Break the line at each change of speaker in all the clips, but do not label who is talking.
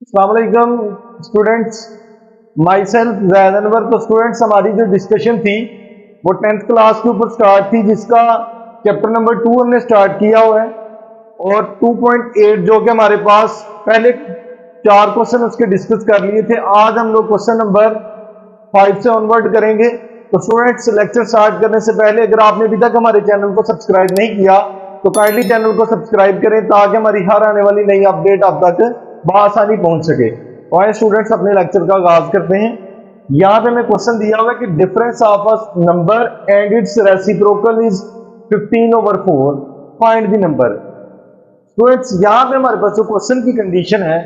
अस्सलाम वालेकुम students, my self ज़ैद अनवर। तो स्टूडेंट्स, हमारी जो डिस्कशन थी वो 10th क्लास के ऊपर स्टार्ट थी, जिसका चैप्टर नंबर 2 हमने स्टार्ट किया हुआ है और 2.8 जो कि हमारे पास पहले 4 क्वेश्चन उसके डिस्कस कर लिए थे। आज हम लोग क्वेश्चन नंबर 5 से ऑनवर्ड करेंगे। तो स्टूडेंट्स, लेक्चर स्टार्ट करने से पहले अगर आपने अभी तक हमारे चैनल को सब्सक्राइब नहीं किया तो काइंडली चैनल को सब्सक्राइब करें ताकि हमारी हर आने वाली नई अपडेट आप तक बआसानी पहुंच सके। तो आइए स्टूडेंट्स, अपने लेक्चर का आगाज करते हैं। यहाँ पे हमें क्वेश्चन दिया हुआ है कि difference of a number and it's reciprocal is 15/4, find the number. Students, यहाँ पे हमारे पास जो क्वेश्चन की कंडीशन है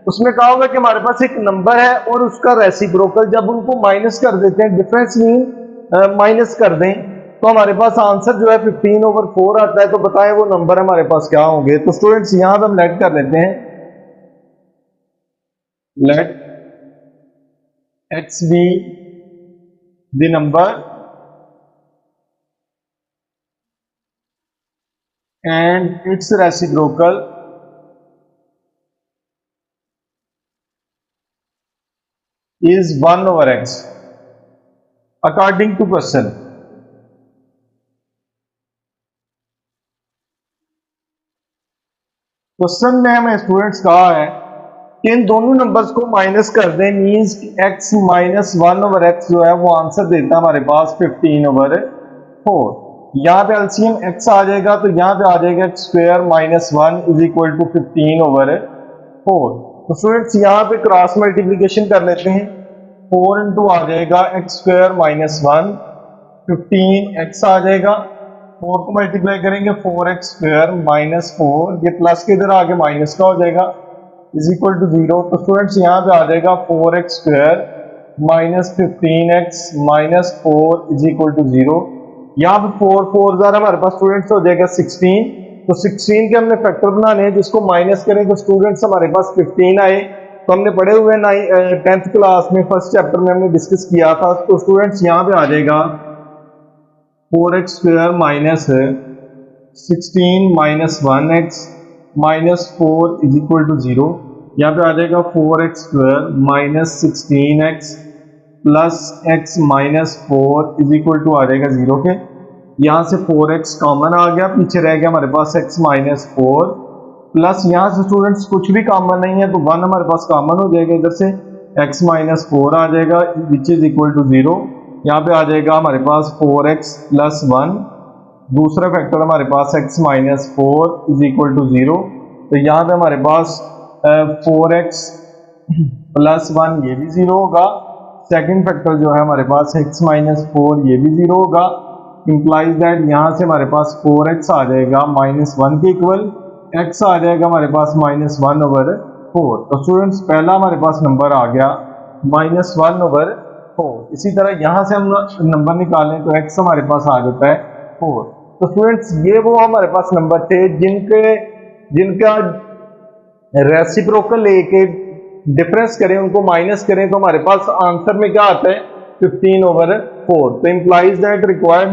उसमें कहा हुआ है कि हमारे पास एक नंबर है और उसका रेसिप्रोकल जब उनको माइनस कर देते हैं, डिफरेंस मीन माइनस कर दें, तो हमारे पास आंसर जो है 15/4 आता है। तो बताएं वो नंबर हमारे पास क्या होंगे। तो स्टूडेंट्स, यहां पे हम लेट कर लेते हैं, let x be the number and its reciprocal is 1/x according to question। Question में हमें स्टूडेंट्स कहा है कि इन दोनों नंबर्स को माइनस कर दें, मींस x माइनस 1/x जो है वो आंसर देता है हमारे पास 15/4। यहाँ पे एलसीएम x आ जाएगा तो यहाँ पे आ जाएगा x² minus 1 is equal to 15/4। तो स्टूडेंट्स, यहाँ पे क्रॉस मल्टीप्लीकेशन कर लेते हैं, 4 इंटू आ जाएगा x² माइनस 1, 15x आ जाएगा, 4 को मल्टीप्लाई करेंगे 4x² माइनस 4, ये प्लस के इधर आगे माइनस का हो जाएगा, इज इक्वल टू 0। तो स्टूडेंट्स, यहाँ पे आ जाएगा 4x² minus 15x minus 4 is equal to 0। यहाँ पे 4 हमारे पास स्टूडेंट्स हो जाएगा 16। तो 16 के हमने फैक्टर बनाने हैं, जिसको माइनस करें तो स्टूडेंट्स हमारे पास 15 आए। तो हमने पढ़े हुए 10th क्लास में फर्स्ट चैप्टर में हमने डिस्कस किया था। तो स्टूडेंट्स, यहाँ पे आ जाएगा 4x² minus 16 minus 1x minus 4 is equal to 0। यहाँ पे आ जाएगा 4x² minus 16x plus x minus 4 is equal to आ जाएगा 0 के। यहाँ से 4x कॉमन आ गया, पीछे रह गया हमारे पास x माइनस 4 प्लस यहाँ से स्टूडेंट्स कुछ भी कॉमन नहीं है तो 1 हमारे पास कॉमन हो जाएगा, इधर से x माइनस 4 आ जाएगा विच इज इक्वल टू 0। यहाँ पे आ जाएगा हमारे पास 4x प्लस 1, दूसरा फैक्टर हमारे पास x minus 4 is equal to 0। तो यहाँ पे हमारे पास 4x प्लस 1 ये भी 0 होगा, सेकंड फैक्टर जो है हमारे पास x माइनस 4 ये भी 0 होगा। इंप्लाइज दैट यहाँ से हमारे पास 4x आ जाएगा माइनस 1 के इक्वल, x आ जाएगा हमारे पास माइनस 1/4। तो स्टूडेंट्स, पहला हमारे पास नंबर आ गया माइनस 1/4। इसी तरह यहाँ से हम नंबर निकालें तो x हमारे पास आ जाता है 4। तो स्टूडेंट्स, ये वो हमारे पास नंबर थे जिनका रेसिप्रोकल लेके डिफरेंस करें, उनको माइनस करें तो हमारे पास आंसर में क्या आता है 15/4। तो implies that required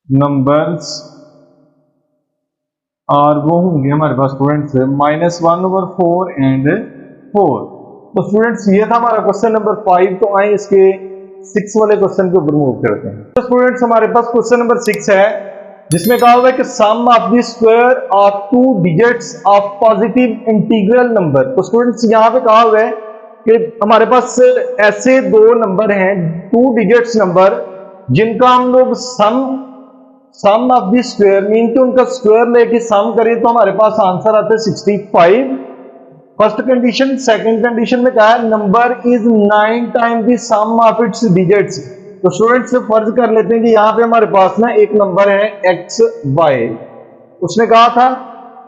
numbers are वो होंगे हमारे पास स्टूडेंट्स माइनस 1/4 एंड 4। तो स्टूडेंट्स, ये था हमारा क्वेश्चन नंबर 5। तो आए इसके 6 वाले क्वेश्चन के ऊपर मूव करते हैं। तो स्टूडेंट्स, हमारे पास क्वेश्चन नंबर 6 है जिसमें कहा हुआ है कि sum of the square of 2 digits of positive integral number. तो स्टूडेंट्स, यहाँ पे कहा हुआ है कि हमारे पास ऐसे दो नंबर हैं 2 डिजिट्स नंबर जिनका हम लोग सम ऑफ द स्क्वायर मीन कि उनका स्क्वायर लेके सम करें तो हमारे पास आंसर आता है 65। First condition. सेकंड कंडीशन में क्या है, number is 9 time the sum of its digits. तो स्टूडेंट्स, फर्ज कर लेते हैं कि यहाँ पे हमारे पास ना एक नंबर है xy, उसने कहा था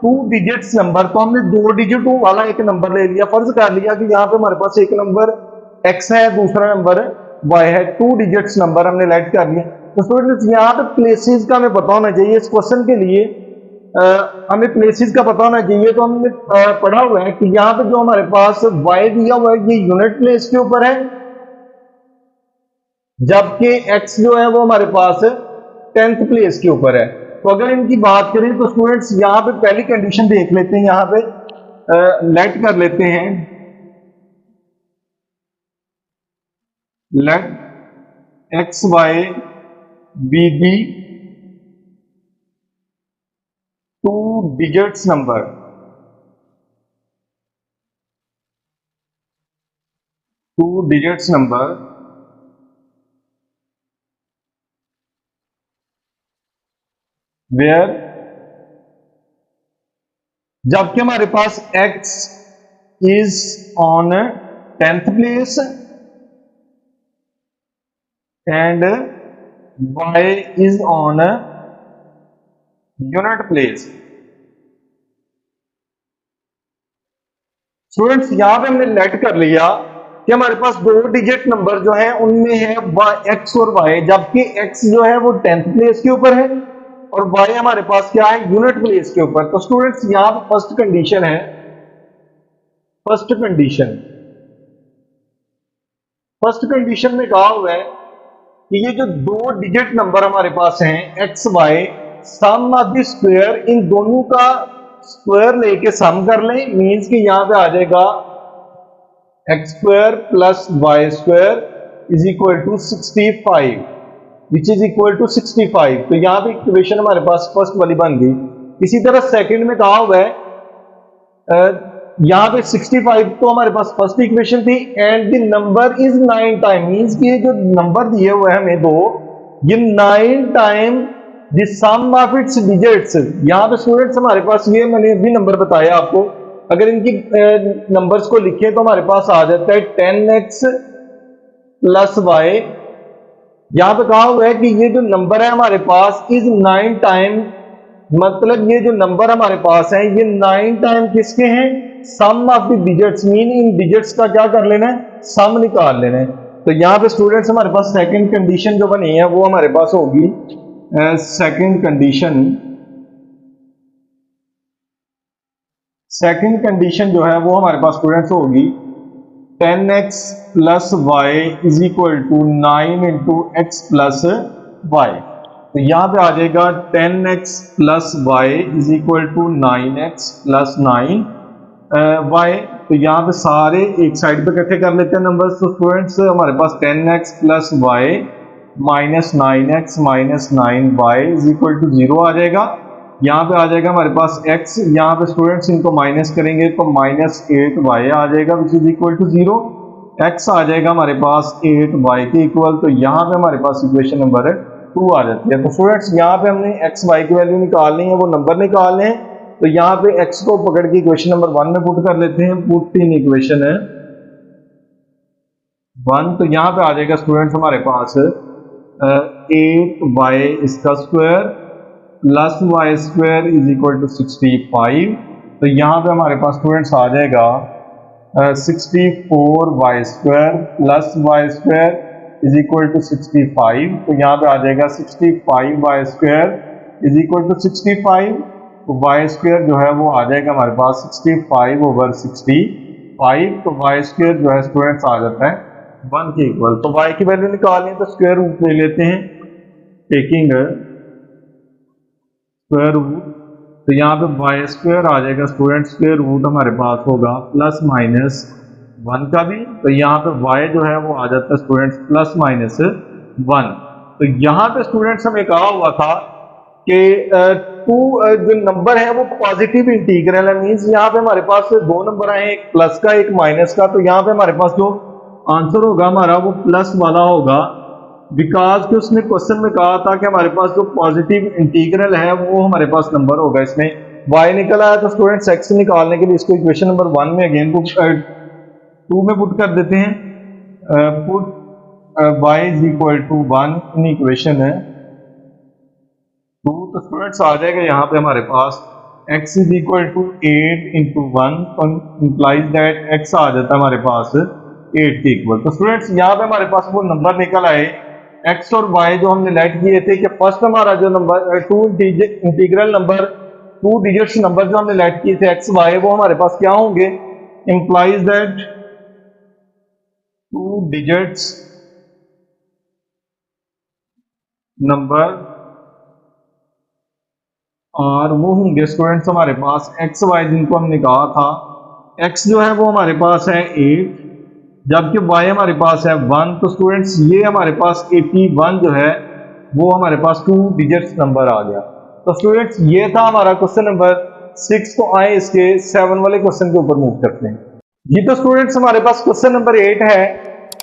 2 डिजिट्स नंबर, तो हमने 2 डिजिट वाला एक नंबर ले लिया। फर्ज कर लिया कि यहाँ पे हमारे पास एक नंबर x है, दूसरा नंबर y है, 2 डिजिट्स नंबर हमने लेट कर लिया। तो स्टूडेंट्स, यहाँ पे प्लेसेस का हमें पता होना चाहिए। इस क्वेश्चन के लिए हमें प्लेसेस का पता होना चाहिए। तो हमने पढ़ा हुआ है कि यहाँ पे जो हमारे पास y दिया हुआ है ये यूनिट प्लेस के ऊपर है, जबकि x जो है वो हमारे पास 10th प्लेस के ऊपर है। तो अगर इनकी बात करें तो स्टूडेंट्स यहाँ पे पहली कंडीशन देख लेते हैं, यहाँ पे लेट कर लेते हैं, let x y be the two digits number, two digits number where, जबकि हमारे पास x is on 10th place and y is on unit place. Students यहां पे हमने लेट कर लिया कि हमारे पास दो डिजिट नंबर जो है उनमें है x और y, जबकि x जो है वो 10th प्लेस के ऊपर है और y हमारे पास क्या है, यूनिट प्लेस के ऊपर। तो स्टूडेंट्स यहां पर फर्स्ट कंडीशन है, फर्स्ट कंडीशन, फर्स्ट कंडीशन में कहा हुआ है कि ये जो दो डिजिट नंबर हमारे पास हैं x y, sum of the square, इन दोनों का स्क्वायर लेके सम कर लें, मींस कि यहां पे आ जाएगा x square plus y square is equal to 65, which is equal to 65। तो यहां पे इक्वेशन हमारे पास फर्स्ट वाली बन गई। इसी तरह सेकंड में कहा हुआ है यहां पे 65 तो हमारे पास फर्स्ट इक्वेशन थी, and the number is 9 time, means कि ये जो नंबर दिए हुए हैं हमें दो, ये 9 time the sum of its digits. यहां पे स्टूडेंट्स हमारे पास ये मैंने भी नंबर बताया आपको, अगर इनकी नंबर्स को लिखें तो हमारे पास आ जाता है 10x प्लस वाई। यहां पे कहा हुआ है कि ये जो नंबर है हमारे पास इज 9 टाइम, मतलब ये जो नंबर हमारे पास है ये 9 टाइम किसके हैं, sum of the digits, mean इन डिजिट्स का क्या कर लेना है, सम निकाल लेना है। तो यहां पे स्टूडेंट्स हमारे पास सेकंड कंडीशन जो बनी है वो हमारे पास होगी, सेकंड कंडीशन, सेकंड कंडीशन जो है वो हमारे पास स्टूडेंट्स होगी 10x plus y is equal to 9 into x plus y. तो यहां पे आ जाएगा 10x plus y is equal to 9x plus 9 y. तो यहां पे सारे एक साइड पे इकट्ठे कर लेते हैं नंबर्स। तो स्टूडेंट्स हमारे पास 10x plus y minus 9x minus 9y is equal to 0 आ जाएगा। यहाँ पे आ जाएगा हमारे पास x, यहाँ पे स्टूडेंट्स इनको माइनस करेंगे तो माइनस 8y आ जाएगा which is equal to 0। x आ जाएगा हमारे पास 8y के इक्वल। तो यहाँ पे हमारे पास इक्वेशन नंबर 2 आ जाती है। तो स्टूडेंट्स यहाँ पे हमने x y की वैल्यू निकालनी है, वो नंबर निकालने हैं। तो यहाँ पे x को पकड़ के इक्वेशन नंबर 1 में पुट कर लेते हैं, पुट इन इक्वेशन है 1। तो यहाँ पे आ जाएगा स्टूडेंट्स हमारे पास 8y इसका square plus y square is equal to 65। तो यहाँ पे हमारे पास स्टूडेंट्स आ जाएगा 64y square plus y square is equal to 65। तो यहाँ पे आ जाएगा 65y square is equal to 65। तो वाई स्क्वायर जो है वो आ जाएगा हमारे पास 65 ओवर 65। तो वाई स्क्वायर जो है स्टूडेंट्स आ जाता है 1 के इक्वल। तो y की वैल्यू निकालनी है तो स्क्वायर रूट ले लेते हैं, टेकिंग स्क्वायर रूट। तो यहाँ पे वाई स्क्वायर आ जाएगा स्टूडेंट, स्क्वायर रूट हमारे पास होगा प्लस माइनस 1 का भी। तो यहाँ पे y जो है वो आ जाता है स्टूडेंट्स प्लस माइनस 1। तो यहाँ पे स्टूडेंट्स हमें कहा हुआ था कि जो नंबर है वो पॉजिटिव इंटीग्रल है, मींस यहाँ पे हमारे पास दो नंबर आए, एक प्लस का एक माइनस का। तो यहाँ पे हमारे पास जो आंसर होगा हमारा वो प्लस वाला होगा, बिकॉज कि उसने क्वेश्चन में कहा था कि हमारे पास जो पॉजिटिव इंटीग्रल है वो हमारे पास नंबर होगा। इसमें y निकल आया तो स्टूडेंट्स x निकालने के लिए इसको इक्वेशन नंबर 1 में अगेन 2 में पुट कर देते हैं, put y is equal to 1 in equation है 2। तो स्टूडेंट्स आ जाएगा यहाँ पे हमारे पास x is equal to 8 into 1, तो इंप्लाइज दैट x आ जाता है हमारे पास 8 के इक्वल। तो स्टूडेंट्स यहाँ पे हमारे पास वो नंबर निकल आए x और y जो हमने लेट किए थे कि फर्स्ट हमारा जो number 2 integral number 2 digits number जो हमने लेट किए थे x y, वो हमारे पास क्या होंगे, इंप्लाइज दैट 2 डिजिट्स नंबर और वो होंगे स्टूडेंट्स हमारे पास एक्स वाई, जिनको हमने कहा था एक्स जो है वो हमारे पास है 8, जबकि वाई हमारे पास है 1। तो स्टूडेंट्स ये हमारे पास 81 जो है वो हमारे पास 2 डिजिट्स नंबर आ गया। तो स्टूडेंट्स ये था हमारा क्वेश्चन नंबर 6। तो आए इसके 7 वाले क्वेश्चन के ऊपर मूव करते हैं जी। तो स्टूडेंट्स हमारे पास क्वेश्चन नंबर 8 है,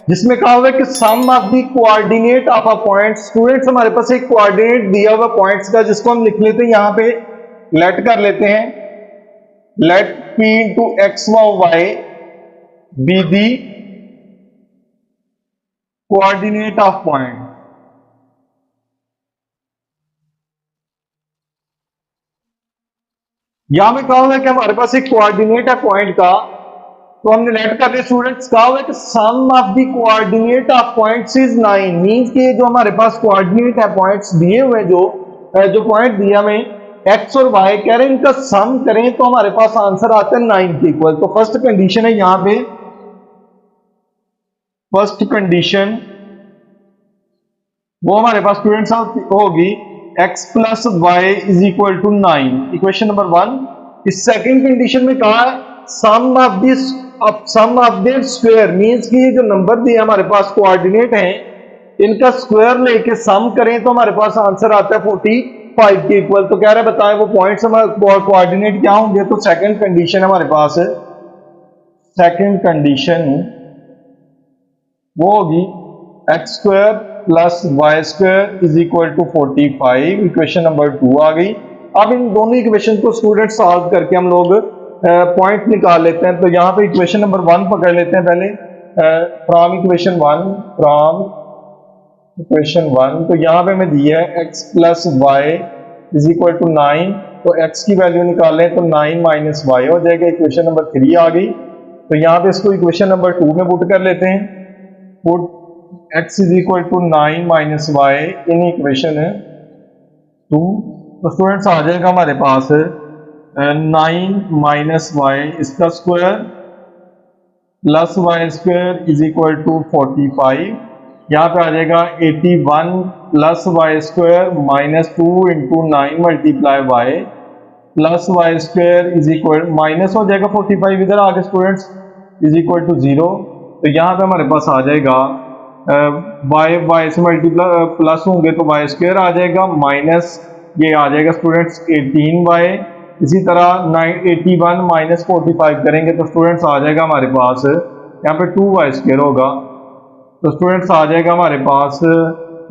जिसमें कहा हुआ है कि sum of the coordinate of a point. Students हमारे पास एक कोऑर्डिनेट दिया हुआ पॉइंट्स का, जिसको हम लिख लेते हैं यहां पे, लेट कर लेते हैं, let p into x y be the coordinate of point. यहां पे कहा हुआ है कि हमारे पास एक कोऑर्डिनेट है पॉइंट का, तो हमने लेट कर दिया स्टूडेंट्स। कहा हुआ है कि sum of the coordinate of points is 9, means कि जो हमारे पास कोऑर्डिनेट है पॉइंट्स दिए हुए, जो पॉइंट दिया हमें एक्स और वाई, कह रहे हैं इनका सम करें तो हमारे पास आंसर आता है 9 के इक्वल। तो फर्स्ट कंडीशन है यहां पे, फर्स्ट कंडीशन वो हमारे पास स्टूडेंट्स होगी x plus y is equal to 9, equation number 1। इस सेकंड कंडीशन में कहा है sum of their square, means कि ये जो नंबर दिए हमारे पास कोऑर्डिनेट हैं, इनका स्क्वायर लेके सम करें तो हमारे पास आंसर आता है 45 के इक्वल। तो कह रहे हैं बताएं वो पॉइंट्स हमारे कोऑर्डिनेट क्या होंगे। तो सेकंड कंडीशन हमारे पास है, सेकंड कंडीशन वो होगी x square plus y square is equal to 45, equation number 2 आ गई। अब इन दोनों इक्वेशन को स्टूडेंट सॉल्व करके हम लोग पॉइंट निकाल लेते हैं। तो यहाँ पे इक्वेशन नंबर 1 पकड़ लेते हैं पहले, फ्रॉम इक्वेशन 1, फ्रॉम इक्वेशन 1। तो यहाँ पे हमें दिया है x plus y is equal to 9, तो एक्स की वैल्यू निकाल लें तो 9 माइनस वाई हो जाएगा, इक्वेशन नंबर 3 आ गई। तो यहाँ पे इसको इक्वेशन नंबर 2 में पुट कर लेते हैं, put x is equal to 9 minus y in equation 2। तो स्टूडेंट्स आ जाएगा हमारे पास 9 माइनस वाई इसका square plus y square is equal to 45। यहाँ पे आ जाएगा 81 plus y square minus 2 into 9 multiply y plus y square is equal, minus हो जाएगा 45 इधर आगे स्टूडेंट्स, इज इक्वल टू 0। तो यहाँ पे हमारे पास आ जाएगा वाई से मल्टीप्लाई प्लस होंगे तो वाई स्क्वायर आ जाएगा, माइनस ये आ जाएगा स्टूडेंट्स 18y। इसी तरह 81 माइनस 45 करेंगे तो स्टूडेंट्स आ जाएगा हमारे पास यहाँ पे 2y स्क्वायर होगा। तो स्टूडेंट्स आ जाएगा हमारे पास,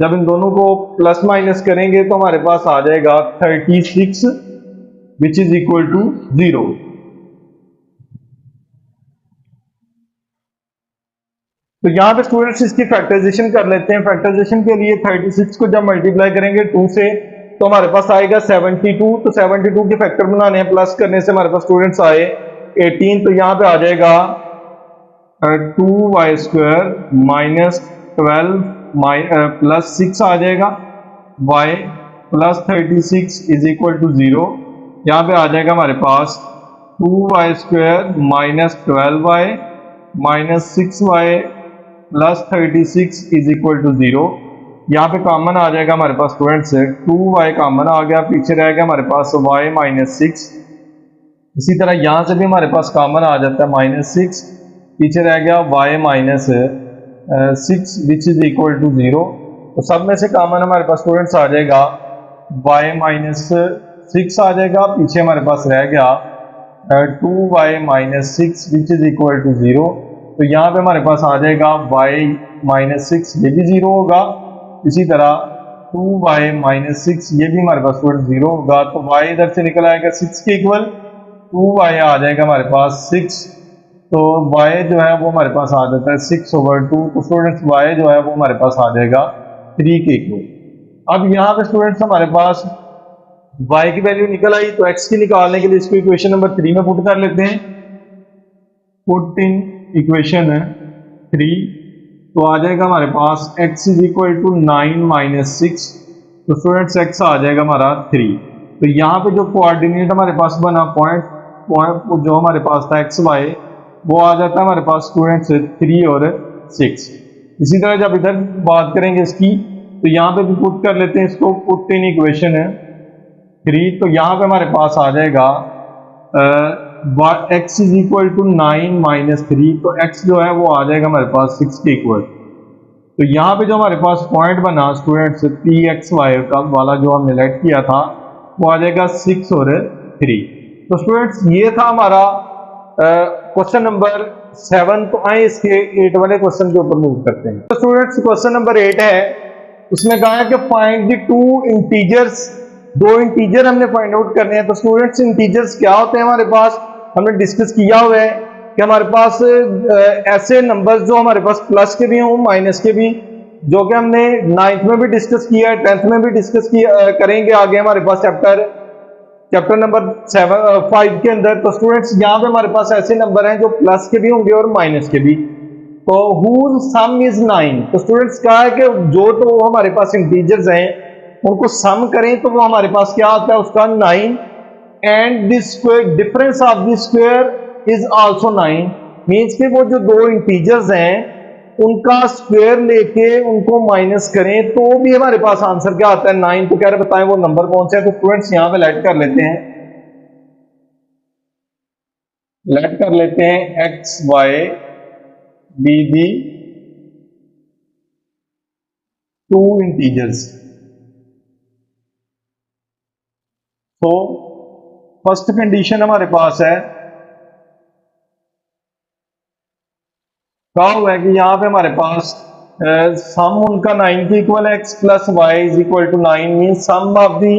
जब इन दोनों को प्लस माइनस करेंगे तो हमारे पास आ जाएगा 36 विच इज इक्वल टू 0। तो यहाँ पे स्टूडेंट्स इसकी फैक्टराइजेशन कर लेते हैं। फैक्टराइजेशन के लिए 36 को जब मल्टीप्लाई करेंगे 2 से तो हमारे पास आएगा 72। तो 72 के फैक्टर बनाने हैं, प्लस करने से हमारे पास स्टूडेंट्स आए 18। तो यहाँ पे आ जाएगा 2y स्क्वायर माइनस 12 प्लस 6 आ जाएगा, y plus 36 is equal to 0। यहाँ पे आ जाएगा हमारे पास 2y square minus 12y minus 6y plus 36 is equal to 0। यहाँ पे कॉमन आ जाएगा हमारे पास स्टूडेंट से 2y कॉमन आ गया, पीछे रह गया हमारे पास y माइनस 6। इसी तरह यहाँ से भी हमारे पास कॉमन आ जाता है माइनस 6, पीछे रह गया y minus 6 which is equal to 0। तो सब में से कॉमन हमारे पास स्टूडेंट्स आ जाएगा y माइनस 6 आ जाएगा, पीछे हमारे पास रह गया 2y minus 6 which is equal to 0। तो यहाँ पे हमारे पास आ जाएगा y माइनस 6, ये भी 0 होगा। इसी तरह 2y माइनस 6 ये भी हमारे पास 0 होगा। तो y इधर से निकल आएगा 6 के इक्वल, 2y आ जाएगा हमारे पास 6। तो y जो है वो हमारे पास आ जाता है 6/2। तो स्टूडेंट्स y जो है वो हमारे पास आ जाएगा 3 के इक्वल। अब यहाँ पे स्टूडेंट्स हमारे पास y की वैल्यू निकल आई, तो x की निकालने के लिए इसको इक्वेशन नंबर 3 में पुट कर लेते हैं, पुट इन इक्वेशन 3। तो आ जाएगा हमारे पास x is equal to 9 minus 6। तो स्टूडेंट्स x आ जाएगा हमारा 3। तो यहाँ पे जो कोऑर्डिनेट हमारे पास बना पॉइंट जो हमारे पास था एक्स वाई, वो आ जाता है हमारे पास स्टूडेंट्स 3 और 6। इसी तरह जब इधर बात करेंगे इसकी, तो यहाँ पे भी पुट कर लेते हैं इसको, पुट इन इक्वेशन 3, तो यहाँ पे हमारे पास आ जाएगा x is equal to 9 minus 3, तो x जो है वो आ जाएगा हमारे पास 6 के इक्वल। तो यहाँ पे जो हमारे पास पॉइंट बना स्टूडेंट्स पी एक्स वाई का वाला जो हमने लेट किया था वो आ जाएगा 6 और 3। तो स्टूडेंट्स ये था हमारा क्वेश्चन नंबर 7। तो आए इसके 8 वाले क्वेश्चन के ऊपर मूव करते हैं। तो स्टूडेंट्स क्वेश्चन नंबर 8 है, उसमें कहा है कि फाइंड द टू इंटीजर्स, दो इंटीजर हमने फाइंड आउट करने हैं। तो स्टूडेंट्स इंटीजर्स क्या होते हैं हमारे पास, हमने डिस्कस किया हुआ है कि हमारे पास ऐसे नंबर्स जो हमारे पास प्लस के भी हों माइनस के भी, जो कि हमने 9th में भी डिस्कस किया है, 10th में भी डिस्कस किया करेंगे आगे हमारे पास चैप्टर नंबर 5 के अंदर। तो स्टूडेंट्स यहाँ पे हमारे पास ऐसे नंबर हैं जो प्लस के भी होंगे और माइनस के भी। तो whose sum is 9, तो स्टूडेंट्स कहा है कि जो तो हमारे पास इंटीजर्स हैं उनको सम करें तो वो हमारे पास क्या आता है उसका 9, and the square difference of the square is also 9, means कि वो जो दो इंटीजर्स हैं उनका स्क्वायर लेके उनको माइनस करें तो भी हमारे पास आंसर क्या आता है 9। तो कह रहे बताएं वो नंबर कौन से है। तो स्टूडेंट्स यहां पे लेट कर लेते हैं x y be the two integers. तो फर्स्ट कंडीशन हमारे पास है, कहा हुआ है कि यहां पे हमारे पास सम उनका 9 के इक्वल है, x plus y is equal to 9, mean sum of the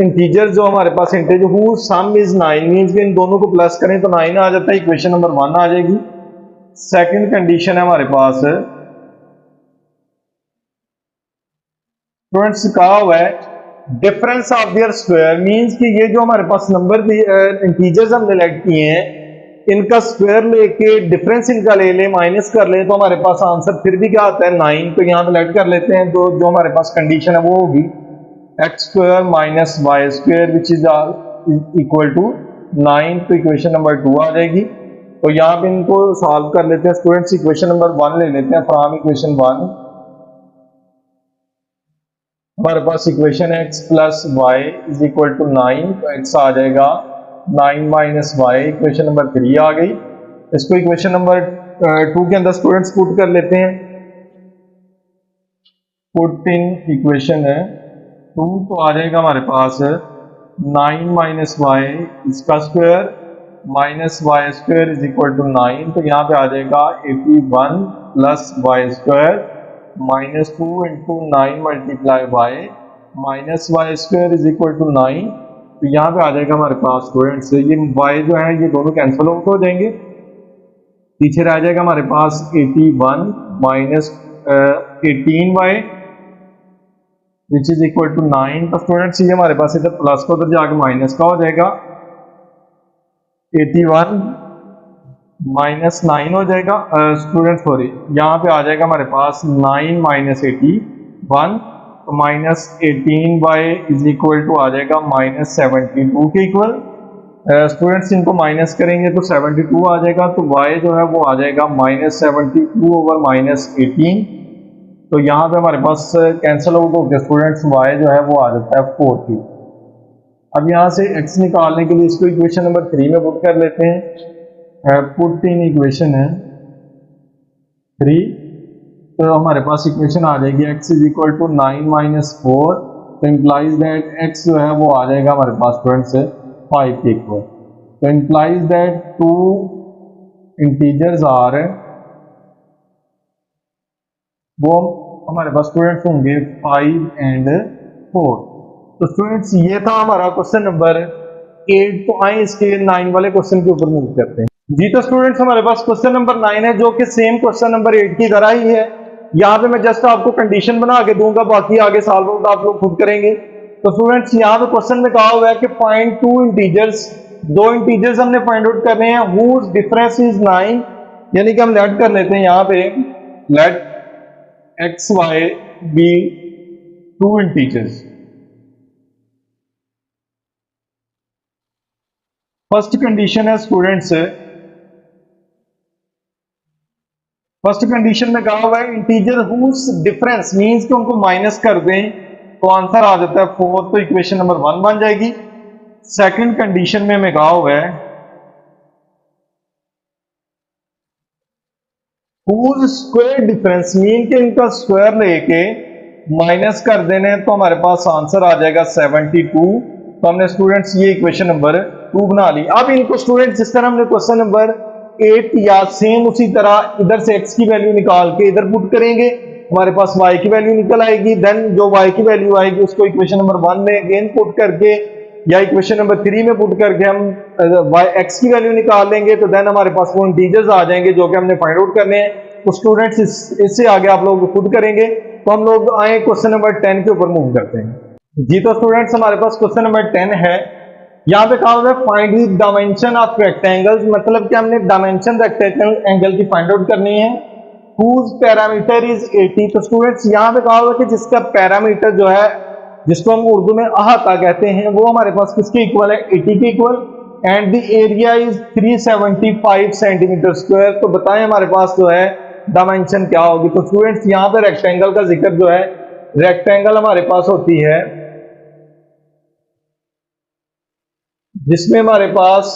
integer जो हमारे पास integer who sum is 9, means इन दोनों को प्लस करें तो 9 आ जाता है, इक्वेशन नंबर 1 आ जाएगी। सेकंड कंडीशन है हमारे पास स्टूडेंट्स कहा हुआ है difference of their square, means कि ये जो हमारे पास नंबर इंटीजर्स हमने लेट किए हैं इनका स्क्वायर लेके डिफरेंस इनका ले ले माइनस कर ले तो हमारे पास आंसर फिर भी क्या आता है 9। तो यहां पे लेट कर लेते हैं। तो जो हमारे पास कंडीशन है वो होगी x square minus y square which is equal to 9। तो इक्वेशन नंबर 2 आ जाएगी। तो यहाँ पे इनको सॉल्व कर लेते हैं स्टूडेंट्स। इक्वेशन नंबर 1 ले लेते हैं फ्रॉम इक्वेशन 1। हमारे पास इक्वेशन है x plus y is equal to 9, तो एक्स आ जाएगा 9 माइनस वाई। इक्वेशन नंबर 3 आ गई। इसको इक्वेशन नंबर 2 के अंदर स्टूडेंट्स पुट कर लेते हैं। पुट इन इक्वेशन है 2, तो आ जाएगा हमारे पास 9 माइनस वाई इसका square minus y square is equal to 9। तो यहाँ पे आ जाएगा 81 plus y square minus 2 into 9 multiply y minus y square is equal to 9। तो यहाँ पे आ जाएगा हमारे पास स्टूडेंट्स ये y जो है ये दोनों कैंसिल आउट हो जाएंगे, पीछे रह जाएगा हमारे पास 81 minus 18y which is equal to 9। तो स्टूडेंट्स ये हमारे पास इधर प्लस का उधर जाके माइनस का हो जाएगा, 81 माइनस 9 हो जाएगा स्टूडेंट्स सॉरी यहाँ पे आ जाएगा हमारे पास 9 माइनस 81, तो minus 18y is equal to आ जाएगा माइनस 72 के इक्वल। स्टूडेंट्स इनको माइनस करेंगे तो 72 आ जाएगा, तो y जो है वो आ जाएगा माइनस 72 ओवर माइनस 18। तो यहाँ पे हमारे पास कैंसिल आउट हो गया स्टूडेंट्स, y जो है वो आ जाता है 40। अब यहाँ से x निकालने के लिए इसको इक्वेशन नंबर 3 में पुट कर लेते हैं। पुट इन इक्वेशन है 3, तो हमारे पास इक्वेशन आ जाएगी x is equal to 9 minus 4, तो इम्प्लाइज दैट x जो है वो आ जाएगा हमारे पास स्टूडेंट से 5 के इक्वल। तो implies that two integers are वो हमारे पास स्टूडेंट्स होंगे 5 एंड 4। तो स्टूडेंट्स ये था हमारा क्वेश्चन नंबर 8। तो आए इसके 9 वाले क्वेश्चन के ऊपर मूव करते हैं जी। तो स्टूडेंट्स हमारे पास क्वेश्चन नंबर 9 है जो कि सेम क्वेश्चन नंबर 8 की तरह ही है। यहाँ पे मैं जस्ट आपको कंडीशन बना के दूंगा, बाकी आगे सॉल्व आउट आप लोग खुद करेंगे। तो स्टूडेंट्स यहाँ पे क्वेश्चन में कहा हुआ है कि फाइंड टू इंटीजर्स, दो इंटीजर्स हमने फाइंड आउट करने हैं हुज डिफरेंस इज 9, यानी कि हम लेट कर लेते हैं यहाँ पे let x y be two integers. First condition है स्टूडेंट्स, फर्स्ट कंडीशन में कहा हुआ है इंटीजर हुज डिफरेंस मींस कि उनको माइनस कर दें तो आंसर आ जाता है 4, तो इक्वेशन नंबर 1 बन जाएगी। सेकंड कंडीशन में हमें कहा हुआ है whose स्क्वायर डिफरेंस, मीन के इनका स्क्वायर लेके माइनस कर देने हैं, तो हमारे पास आंसर आ जाएगा 72। तो हमने स्टूडेंट्स ये इक्वेशन नंबर 2 बना ली। अब इनको स्टूडेंट्स जिस तरह हमने क्वेश्चन नंबर 8 या सेम उसी तरह इधर से x की वैल्यू निकाल के इधर पुट करेंगे, हमारे पास y की वैल्यू निकल आएगी। देन जो y की वैल्यू आएगी उसको इक्वेशन नंबर 1 में अगेन पुट करके या इक्वेशन नंबर 3 में पुट करके हम x की वैल्यू निकाल लेंगे। तो देन हमारे पास वो इंटीजर्स आ जाएंगे जो कि हमने फाइंड आउट करने हैं। तो स्टूडेंट्स इससे आगे आप लोग खुद करेंगे। तो हम लोग आए क्वेश्चन नंबर 10 के ऊपर मूव करते हैं जी। तो स्टूडेंट्स हमारे पास क्वेश्चन नंबर 10 है। यहाँ पे कहा हुआ है find the dimension of rectangles, मतलब कि हमने डायमेंशन रेक्टेंगल एंगल की फाइंड आउट करनी है। whose parameter is 80। तो स्टूडेंट्स यहाँ पे कहा हुआ है कि जिसका पैरामीटर जो है, जिसको हम उर्दू में अहाता कहते हैं, वो हमारे पास किसके इक्वल है, 80 के equal. And the area is 375 centimetre square. तो बताएं हमारे पास जो है डायमेंशन क्या होगी। तो स्टूडेंट्स यहाँ पे रेक्टेंगल का जिक्र जो है, रेक्टेंगल हमारे पास होती है जिसमें हमारे पास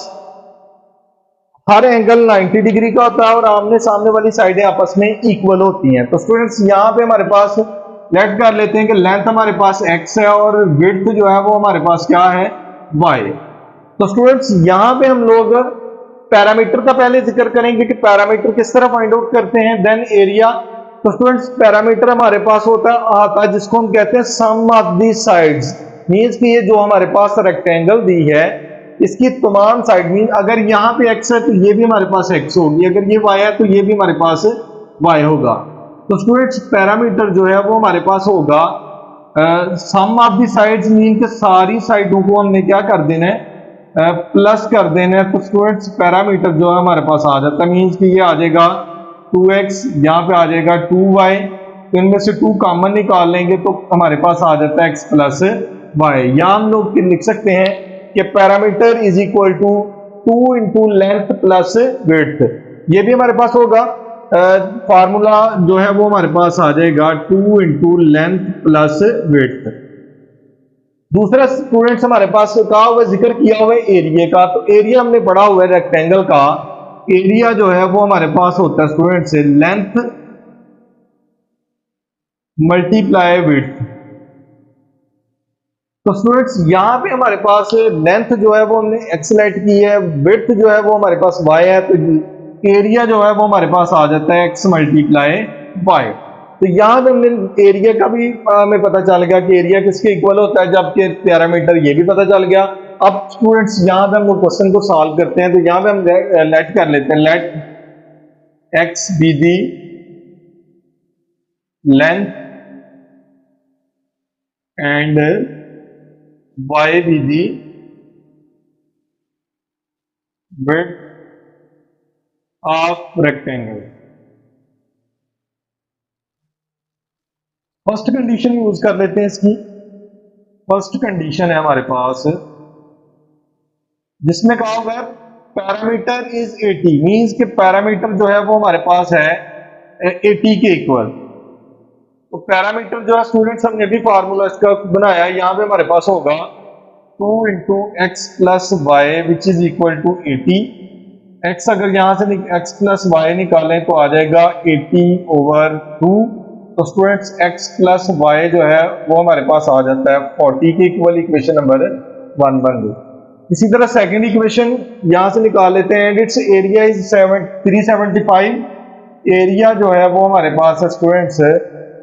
हर एंगल 90 डिग्री का होता है और आमने सामने वाली साइडें आपस में इक्वल होती हैं। तो स्टूडेंट्स यहाँ पे हमारे पास लेट कर लेते हैं कि लेंथ हमारे पास x है और विड्थ जो है वो हमारे पास क्या है, y। तो स्टूडेंट्स यहाँ पे हम लोग पैरामीटर का पहले जिक्र करेंगे कि पैरामीटर किस तरह फाइंड आउट करते हैं। Then area. तो स्टूडेंट्स पैरामीटर हमारे पास होता है जिसको हम कहते हैं sum of the sides, means कि ये जो हमारे पास रेक्टेंगल दी है इसकी तमाम साइड, मीन अगर यहाँ पे x है तो ये भी हमारे पास x होगी, अगर ये y है तो ये भी हमारे पास y होगा। तो स्टूडेंट्स पैरामीटर जो है वो हमारे पास होगा सम ऑफ दी साइड्स, मीन के सारी साइडों को हमने क्या कर देना है, प्लस कर देना है। तो स्टूडेंट्स पैरामीटर जो है हमारे पास आ जाता है, मीन्स कि ये आ जाएगा 2x, यहाँ पे आ जाएगा 2y। तो इनमें से 2 कॉमन निकाल लेंगे तो हमारे पास आ जाता है x प्लस y। या हम लोग लिख सकते हैं कि parameter is equal to 2 into length plus width. ये भी हमारे पास होगा, फार्मूला जो है वो हमारे पास आ जाएगा 2 इंटू लेंथ प्लस विड्थ। दूसरा स्टूडेंट्स हमारे पास कहा हुआ जिक्र किया हुआ है एरिया का। तो एरिया हमने पढ़ा हुआ है रेक्टेंगल का, एरिया जो है वो हमारे पास होता है स्टूडेंट्स लेंथ मल्टीप्लाई विड्थ। तो स्टूडेंट्स यहाँ पे हमारे पास लेंथ जो है वो हमने x सेलेक्ट की है, विड्थ जो है वो हमारे पास y है, तो एरिया जो है वो हमारे पास आ जाता है x मल्टीप्लाई y। तो यहाँ पे हमने एरिया का भी हमें पता चल गया कि एरिया किसके इक्वल होता है, जबकि पैरामीटर ये भी पता चल गया। अब स्टूडेंट्स यहाँ पे हम लोग क्वेश्चन को सॉल्व करते हैं। तो यहाँ पे हम लेट कर लेते हैं, let x be the length and y be the width of rectangle। First condition use कर लेते हैं इसकी। फर्स्ट कंडीशन है हमारे पास जिसमें कहा हुआ है पैरामीटर इज 80, मींस के पैरामीटर जो है वो हमारे पास है 80 के इक्वल। तो पैरामीटर जो है स्टूडेंट्स हमने भी फार्मूला इसका बनाया है, यहाँ पे हमारे पास होगा 2 इंटू x plus y which is equal to 80। X अगर यहाँ से x प्लस वाई निकालें तो आ जाएगा 80/2। तो स्टूडेंट्स x प्लस वाई जो है वो हमारे पास आ जाता है 40 के इक्वल। इक्वेशन नंबर 1 बन गई। इसी तरह सेकेंड इक्वेशन यहाँ से निकाल लेते हैं, and it's area is 375। Area जो है वो हमारे पास है स्टूडेंट्स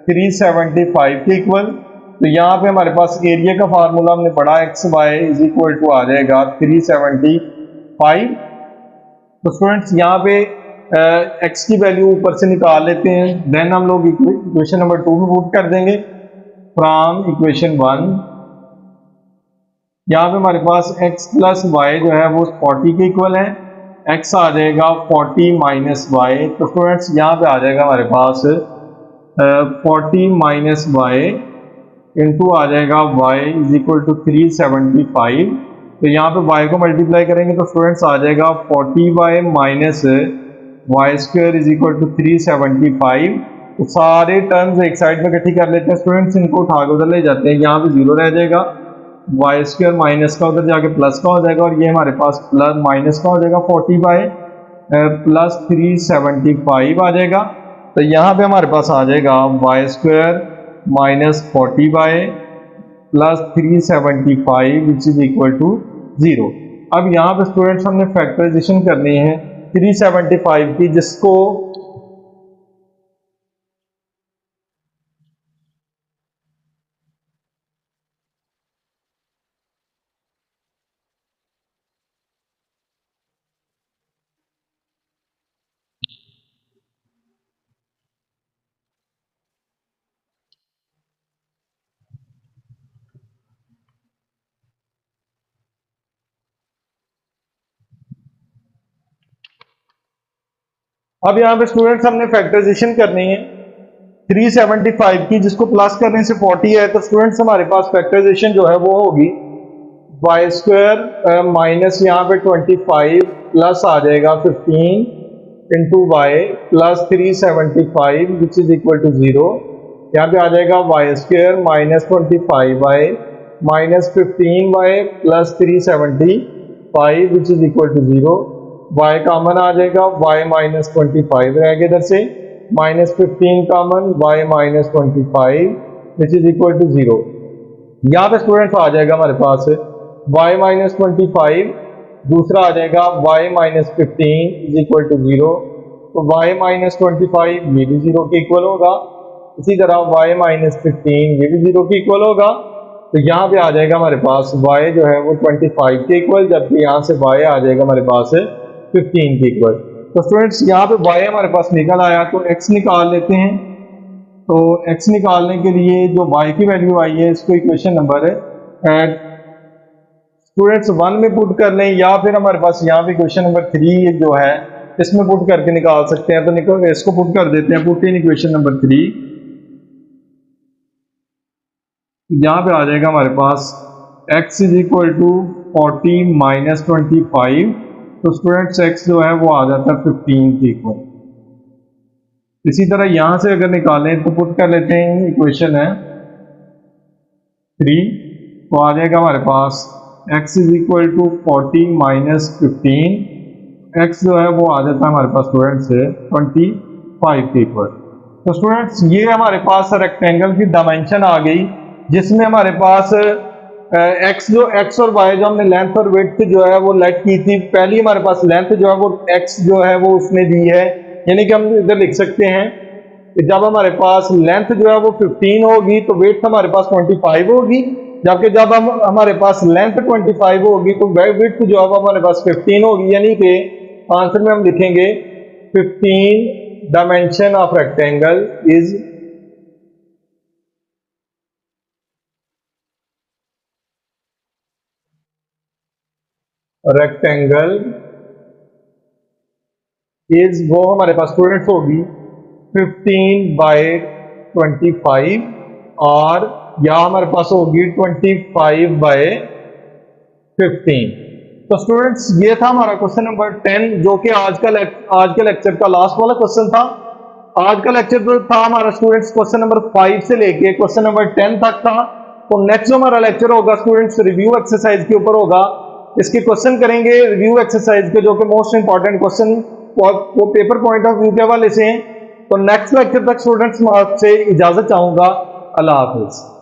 375 के इक्वल। तो यहाँ पे हमारे पास एरिया का फार्मूला हमने पढ़ा x y is equal to आ जाएगा 375। तो स्टूडेंट्स यहाँ पे एक्स की वैल्यू ऊपर से निकाल लेते हैं, देन हम लोग इक्वेशन नंबर 2 में पुट कर देंगे फ्रॉम इक्वेशन 1। यहाँ पे हमारे पास x प्लस वाई जो है वो 40 के इक्वल है, x आ जाएगा 40 माइनस वाई। तो स्टूडेंट्स यहाँ पे आ जाएगा हमारे पास 40 माइनस वाई इंटू आ जाएगा y इज इक्वल टू 375। तो यहाँ पे y को मल्टीप्लाई करेंगे तो स्टूडेंट्स आ जाएगा 40y minus y square is equal to 375। तो सारे टर्म्स एक साइड में इकट्ठी कर लेते हैं स्टूडेंट्स, इनको उठा के उधर ले जाते हैं, यहाँ पे 0 रह जाएगा, वाई स्क्वायर माइनस का उधर जाके प्लस का हो जाएगा, और ये हमारे पास प्लस माइनस का हो जाएगा 40 बाय प्लस 375 आ जाएगा। तो यहाँ पे हमारे पास आ जाएगा y square minus 40 y plus 375 which is equal to 0। अब यहाँ पे स्टूडेंट्स हमने फैक्टराइजेशन करनी है 375 की, जिसको अब यहाँ पे स्टूडेंट्स हमने फैक्टराइजेशन करनी है 375 की, जिसको प्लस करने से 40 है। तो स्टूडेंट्स हमारे पास फैक्टराइजेशन जो है वो होगी वाई स्क्वायर माइनस यहाँ पे 25 प्लस आ जाएगा 15 into y plus 375 which is equal to 0। यहाँ पे आ जाएगा y square minus 25 y minus 15 y plus 375 which is equal to 0। y common आ जाएगा, y माइनस 25 रहेगा इधर से, minus 15 common, y minus 25 which is equal to 0। यहाँ पे स्टूडेंट्स आ जाएगा हमारे पास y माइनस 25, दूसरा आ जाएगा y minus 15 is equal to 0। तो y माइनस 25 ये भी 0 के इक्वल होगा, इसी तरह y माइनस 15 ये भी 0 के इक्वल होगा। तो यहाँ पे आ जाएगा हमारे पास y जो है वो 25 के इक्वल, जबकि यहाँ से y आ जाएगा हमारे पास 15 के इक्वल। तो स्टूडेंट्स यहाँ पे y हमारे पास निकल आया, तो x निकाल लेते हैं। तो x निकालने के लिए जो y की वैल्यू आई है इसको इक्वेशन नंबर स्टूडेंट्स 1 में पुट कर लें, या फिर हमारे पास यहाँ पे इक्वेशन नंबर 3 जो है इसमें पुट करके निकाल सकते हैं। तो इसको पुट कर देते हैं, पुट इन इक्वेशन नंबर 3। यहाँ पे आ जाएगा हमारे पास x is equal to 40 minus 25। तो स्टूडेंट्स x जो है वो आ जाता है 15 के इक्वल। इसी तरह यहां से अगर निकालें तो पुट कर लेते हैं, इक्वेशन है 3, तो आ जाएगा हमारे पास x is equal to 40 minus 15, x जो है वो आ जाता है हमारे पास स्टूडेंट्स 25 के इक्वल। तो स्टूडेंट्स ये हमारे पास रेक्टेंगल की डायमेंशन आ गई, जिसमें हमारे पास x और y जो हमने लेंथ और विड्थ जो है वो लेट की थी, पहली हमारे पास लेंथ जो है वो x जो है वो उसने दी है, यानी कि हम इधर लिख सकते हैं कि जब हमारे पास लेंथ जो है वो 15 होगी तो विड्थ हमारे पास 25 होगी, जबकि जब हमारे पास लेंथ 25 होगी तो विड्थ जो है वो हमारे पास 15 होगी। यानी कि आंसर में हम लिखेंगे 15 dimension of rectangle is rectangle is वो हमारे पास स्टूडेंट्स होगी 15 बाय 25, और या हमारे पास होगी 25 बाय 15। तो स्टूडेंट्स ये था हमारा क्वेश्चन नंबर 10, जो कि आज के लेक्चर का लास्ट वाला क्वेश्चन था। आज का लेक्चर जो था हमारा स्टूडेंट्स क्वेश्चन नंबर 5 से लेके क्वेश्चन नंबर 10 तक था। तो नेक्स्ट जो हमारा लेक्चर होगा स्टूडेंट्स रिव्यू एक्सरसाइज के ऊपर होगा। इसके क्वेश्चन करेंगे रिव्यू एक्सरसाइज के, जो कि मोस्ट इंपॉर्टेंट क्वेश्चन वो पेपर पॉइंट ऑफ व्यू के हवाले से हैं। तो नेक्स्ट लेक्चर तक स्टूडेंट्स मैं आपसे इजाजत चाहूंगा। अल्लाह हाफिज।